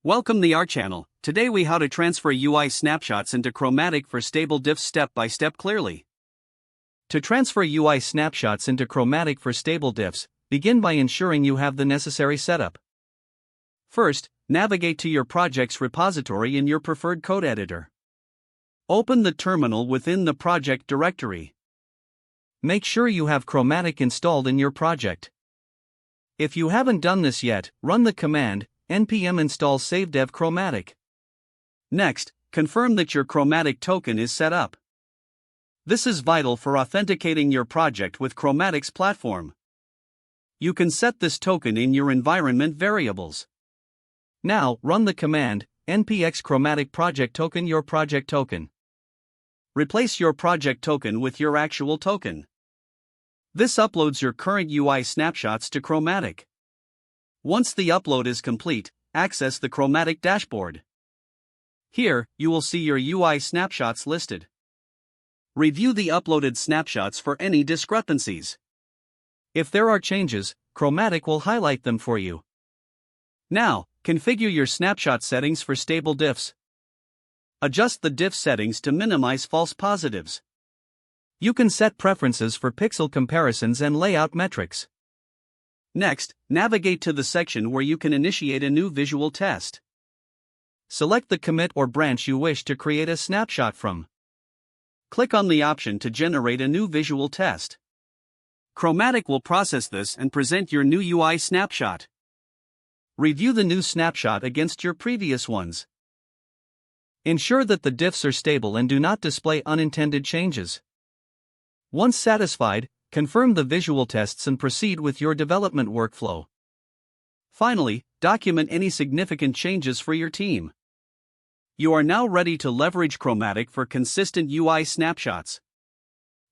Welcome to our channel. Today we how to transfer UI snapshots into Chromatic for stable diffs step by step clearly. To transfer UI snapshots into Chromatic for stable diffs, begin by ensuring you have the necessary setup. First, navigate to your project's repository in your preferred code editor. Open the terminal within the project directory. Make sure you have Chromatic installed in your project. If you haven't done this yet, run the command npm install savedev chromatic. Next, confirm that your Chromatic token is set up. This is vital for authenticating your project with Chromatic's platform. You can set this token in your environment variables. Now, run the command npx chromatic project token your project token. Replace your project token with your actual token. This uploads your current UI snapshots to Chromatic. Once the upload is complete, access the Chromatic dashboard. Here, you will see your UI snapshots listed. Review the uploaded snapshots for any discrepancies. If there are changes, Chromatic will highlight them for you. Now, configure your snapshot settings for stable diffs. Adjust the diff settings to minimize false positives. You can set preferences for pixel comparisons and layout metrics. Next, navigate to the section where you can initiate a new visual test. Select the commit or branch you wish to create a snapshot from. Click on the option to generate a new visual test. Chromatic will process this and present your new UI snapshot. Review the new snapshot against your previous ones. Ensure that the diffs are stable and do not display unintended changes. Once satisfied, confirm the visual tests and proceed with your development workflow. Finally, document any significant changes for your team. You are now ready to leverage Chromatic for consistent UI snapshots.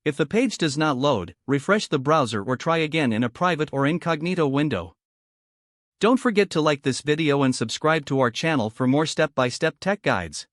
If the page does not load, refresh the browser or try again in a private or incognito window. Don't forget to like this video and subscribe to our channel for more step-by-step tech guides.